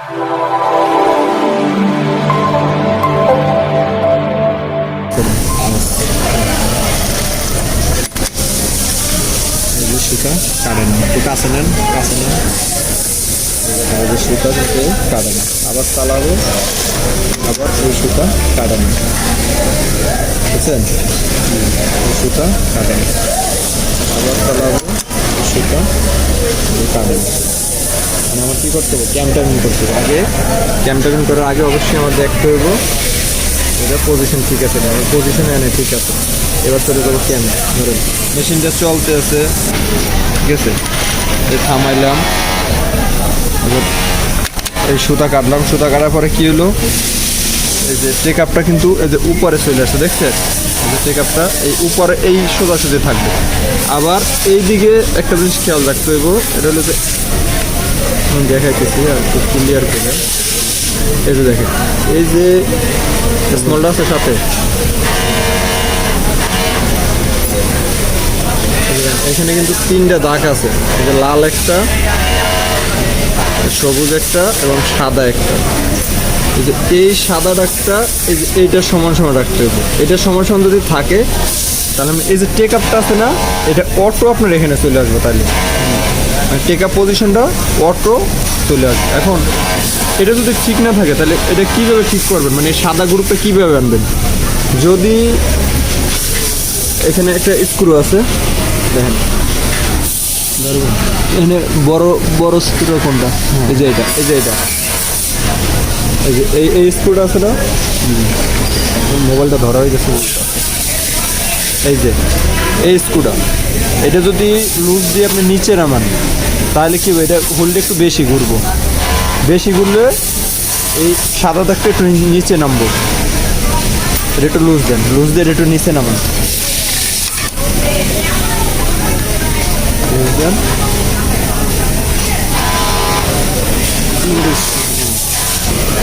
সুতা কাটে না, একটু কাছে নেন, কাছে নেন। সুতা থেকে কাটে না, আবার চালাবো, আবার এই সুতা কাটে না, বুঝছেন? সুতা কাটে না, আবার চালাবো, সুতা কাটে না। মানে আমার কী করতে হবে? ক্যাম্পটাইমিং করতে হবে। আগে ক্যাম্পটাইমিং করার আগে অবশ্যই আমার দেখতে হইব এটা পজিশন ঠিক আছে না, আমার পজিশনে এনে ঠিক আছে। এবার চলে যাবো ক্যাম্প। ধরেন মেশিনটা চলতে আছে, ঠিক আছে, এই থামাইলাম, এবার এই সুতা কাটলাম। সুতা কাটার পরে কী হলো, এই যে টেক আপটা কিন্তু এই যে উপরে চলে আসছে, দেখছেন? এই যে টেক আপটা এই উপরে এই সোজাসুজি থাকবে। আবার এই দিকে একটা জিনিস খেয়াল রাখতে হইব, এটা হলো যে দেখাইতেছি আর একটু ক্লিয়ার করে। এই যে দেখেন, এই যে স্মলটা আছে সাথে, এখানে কিন্তু 3টা দাগ আছে। এই যে লাল একটা, সবুজ একটা এবং সাদা একটা। এই যে এই সাদা দাগটা এই যে এইটা সমান সমান রাখতে হবে। এটা সমান সমান যদি থাকে তাহলে এই যে টেক আপটা আছে না, এটা অটো আপনার এখানে চলে আসবে। তাহলে টেক আপ পজিশনটা অটো চলে আসবে। এখন এটা যদি ঠিক না থাকে তাহলে এটা কীভাবে ঠিক করবেন, মানে সাদা গ্রুপে কীভাবে আনবেন? যদি এখানে একটা স্ক্রু আছে, দেখেন এখানে বড় বড় স্ক্রু কোনটা? এই যে এটা, এই যে এটা, এই যে এই স্ক্রুটা আছে না, মোবাইলটা ধরা হয়ে গেছে। এই যে এই স্ক্রুটা, এটা যদি লুজ দিয়ে আপনি নিচে নামান তাহলে কি হবে, এটা হুলটা একটু বেশি ঘুরবো। বেশি ঘুরলে এই সাদা দাগটা একটু নিচে নামবো। এটা একটু লুজ দেন, লুজ দিয়ে একটু নিচে নামান, লুজ দেন।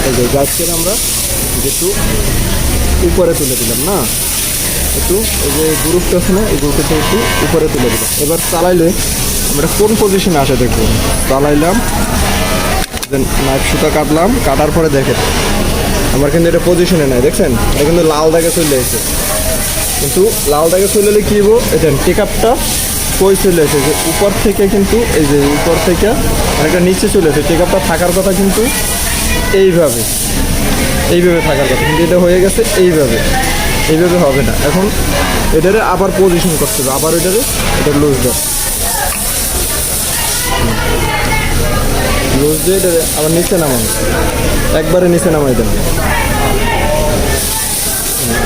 এই যে গাছকে আমরা একটু উপরে তুলে দিলাম না, একটু এই যে গ্রুপটা আছে না, এই গ্রুপটা একটু উপরে তুলে দিলাম। এবার চালাইলে আমরা কোন পজিশনে আসে দেখবো। চালাইলাম, নাইফ সুতা কাটলাম, কাটার পরে দেখেন আমার কিন্তু এটা পজিশনে নাই, দেখছেন? এটা কিন্তু লাল দাগে চলে এসেছে। কিন্তু লাল দাগে চলে এলে কী হবো, এটা টেক আপটা কই চলে এসেছে, যে উপর থেকে কিন্তু এই যে উপর থেকে অনেকটা নিচে চলে এসেছে। টেক আপটা থাকার কথা কিন্তু এইভাবে, এইভাবে থাকার কথা, কিন্তু এটা হয়ে গেছে এইভাবে। এইভাবে হবে না। এখন এটারে আবার পজিশন করতে হবে, আবার এটারে এটা লুজ দেয়, লুজ দিয়ে এটারে আবার নিচে নামান, একবারে নিচে নামাই দেন।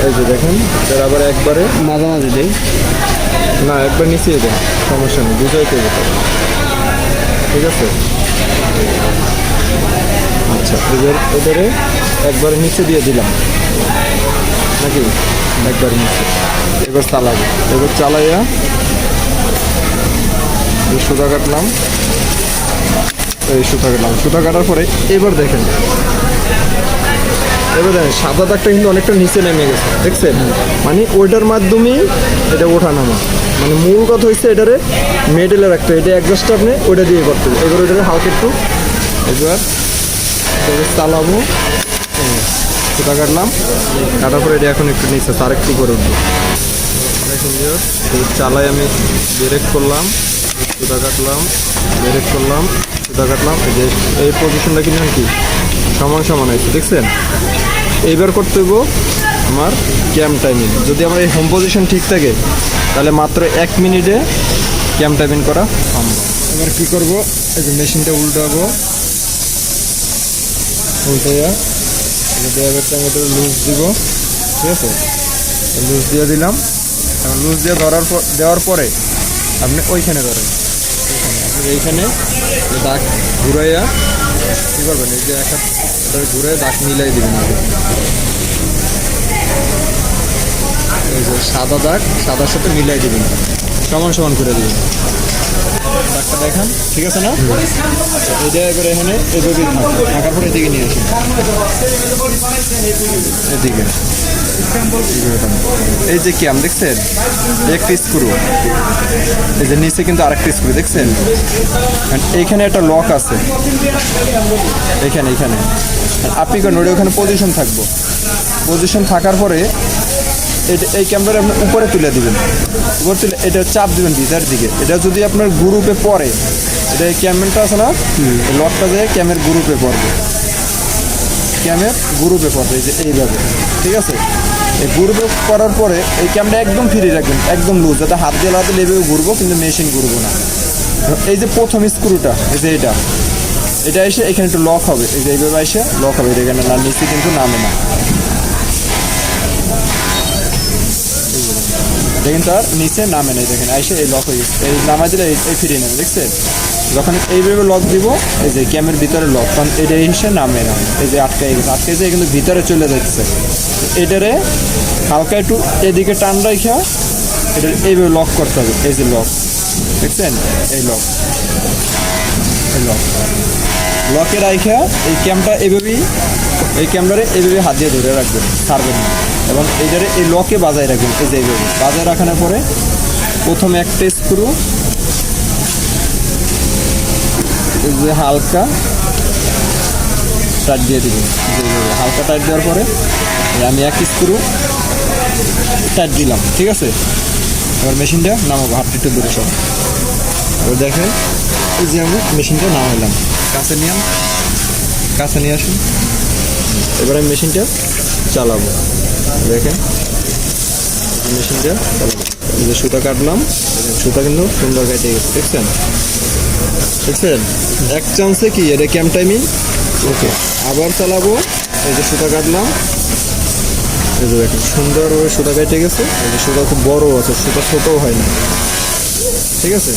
এই যে দেখেন, এটা আবার একবারে মাঝামাঝি দেয় না, একবার নিচেই দেন, সমস্যা নেই, বুঝাইতে হবে, ঠিক আছে? আচ্ছা, এবারে একবারে নিচে দিয়ে দিলাম নাকি, একবার নিচে। এবার চালাবো, এবার চালাইয়া সুতা কাটলাম, এই সুতা কাটলাম। সুতা কাটার পরে এবার দেখেন, এবার দেখেন সাদা দাগটা কিন্তু অনেকটা নিচে নেমে গেছে, দেখছেন? মানে ওইটার মাধ্যমেই এটা ওঠা নামা। মানে মূল কথা হচ্ছে এটারে মেডেলে রাখতে হবে, এটা অ্যাডজাস্ট আপনি ওইটা দিয়ে করতে হবে। এবার ওইটারে হালকা একটু এবার চালাবো, সুতা কাটলাম, কাটার পরে এটা এখন একটু নিচে তার একটু করে উঠবো। চালাই আমি ব্রেক করলাম, সুতা কাটলাম, ব্রেক করলাম, সুতা কাটলাম। এই যে এই পজিশনটা কিন্তু কি সমান সমান আছে, দেখছেন? এইবার করতে হইব আমার ক্যাম্প টাইমিং। যদি আমার এই হোম পজিশন ঠিক থাকে তাহলে মাত্র 1 মিনিটে ক্যাম্প টাইমিং করা সম্ভব। এবার কী করবো, এই যে মেশিনটা উল্টাবো, উল্টাইয়া ড্রাইভারটা আমি লুজ দিব, ঠিক আছে? লুজ দিয়ে দিলাম। এখন লুজ দিয়ে দেওয়ার পরে আপনি ওইখানে ধরেন, আপনি এইখানে দাগ ঘুরাইয়া কী করবেন, এই যে একটা ঘুরে দাগ মিলাই দেবেন আগে। এই যে সাদা দাগ সাদার সাথে মিলাই দেবেন, সমান সমান করে দেবেন। দাগটা দেখান, ঠিক আছে না? আচ্ছা, এটা এবারে এখানে এভাবে থাকার পরে এদিকে নিয়ে আসুন, এদিকে। এই যে ক্যাম দেখছেন, একটা স্ক্রু, এই যে নিচে কিন্তু আরেকটা স্ক্রু দেখছেন, এইখানে একটা লক আছে, এখানে এখানে আপনি নোটে ওখানে পজিশন থাকবো, পজিশন থাকার পরে এই ক্যামেরা আপনি উপরে তুলে দিবেন, উপরে তুলে এটা চাপ দিবেন ভিতর দিকে। এটা যদি আপনার গ্রুপে পড়ে, এটা এই ক্যামেরটা আছে না, লকটা দিয়ে ক্যামের গ্রুপে পড়বে, ক্যামের গ্রুপে পড়বে, এই যে এইভাবে, ঠিক আছে? এই গ্রুপে করার পরে এই ক্যামেরা একদম ফ্রি রাখবেন, একদম লুজ, যাতে হাত দিয়ে লাগাতে লেবেও ঘুরবো কিন্তু মেশিন ঘুরবো না। এই যে প্রথম স্ক্রুটা, এই যে এটা এসে এখানে একটু লক হবে, এই যে এইভাবে এসে লক হবে, এখানে না নিচে কিন্তু নামে না, এটা কিন্তু আর নিচে নামে না, দেখেন এসে এই লক হয়ে গেছে, এই নামা দিলে এই ফিরিয়ে নেবে, দেখছেন? যখন এইভাবে লক দিব, এই যে ক্যামের ভিতরে লক, কারণ এটা এসে নামে না, এই যে আটকে গেছে কিন্তু ভিতরে চলে যাচ্ছে। এটারে হালকা একটু এদিকে টান রাখা এটা এইভাবে লক করতে হবে, এই যে লক দেখছেন, এই লক লকে রাখা এই ক্যামটা এইভাবেই, এই ক্যামেরারে এইভাবে হাত দিয়ে ধরে রাখবেন, ছাড়বেন না, এবং এইটারে এই লকে বাজায় রাখবেন, এই যে এইভাবে বাজায় রাখানোর পরে প্রথমে একটা স্ক্রু এই যে হালকা টাইট দিয়ে দিবেন, হালকা টাইট দেওয়ার পরে আমি এক স্ক্রু টাইট দিলাম, ঠিক আছে? এবার মেশিনটা নামাবো, হাতটা একটু দূরে সব। এবার দেখেন এই যে আমি মেশিনটা নামাইলাম, কাছে নিয়ে আসুন। এবার আমি মেশিনটা চালাবো, দেখেন মেশিনটা চালাবো, এই যে সুতা কাটলাম, সুতা কিন্তু সুন্দর কেটে গেছে, দেখছেন এক চান্সে কি এটা ক্যাম টাইমিং ওকে। আবার চালাবো, এই যে সুতা কাটলাম, এই যে দেখেন সুন্দরভাবে সুতা কেটে গেছে, এই যে সুতা খুব বড় আছে, সুতা ছোটও হয় না, ঠিক আছে?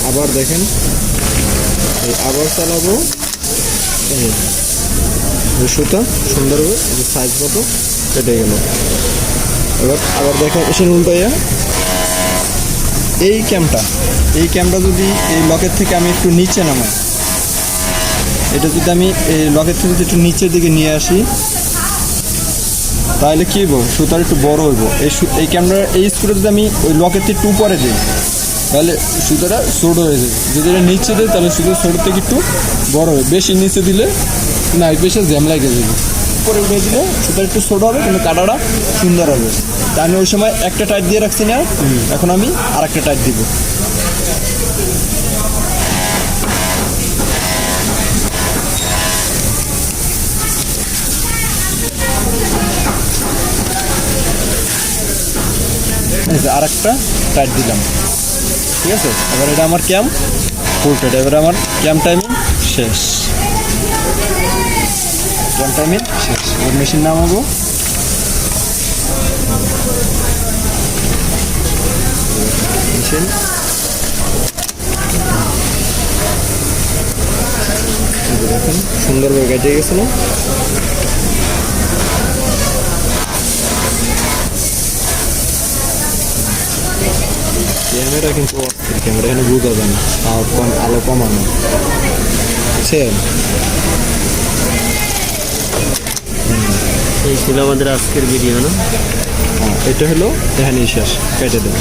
আবার দেখেন আবার চালাবো, এই সুতা সুন্দরভাবে সাইজ মতো কেটে গেল। এবার আবার দেখেন এসে উল্টাইয়া এই ক্যামটা যদি এই লকের থেকে আমি একটু নিচে নামাই, এটা যদি আমি এই লকের থেকে একটু নিচের দিকে নিয়ে আসি, তাহলে কী হইব, সুতার একটু বড় হইব। এই ক্যামেরার এই স্ক্রুটা যদি আমি ওই লকের থেকে একটু উপরে দিই, তাহলে সুতাটা ছোটো হয়ে যাবে। যদি এটা নিচে দেয় তাহলে সুতো ছোটোর থেকে একটু বড় হবে, বেশি নিচে দিলে না বেশি জ্যাম লাগে যাবে। উপরে উঠে দিলে সুতা একটু ছোটো হবে কিন্তু কাটাটা সুন্দর হবে। তা আমি ওই সময় একটা টাইট দিয়ে রাখছি না, এখন আমি আর একটা টাইট দিব। আর একটা টাইট দিলাম, ঠিক আছে? এবার এটা আমার ক্যাম ফুল টাইট, এবার আমার ক্যাম টাইমিং শেষ, এবার মেশিন নামাবো, মেশিন দেখুন সুন্দরভাবে কেটে গেছিল। ক্যামেরা কিন্তু ক্যামেরা এখানে বোঝা যায় না, আলো কমানো, বুঝছেন? এই ছিল আমাদের আজকের ভিডিও না, এটা হলো এখানেই শেষ, কেটে দেন।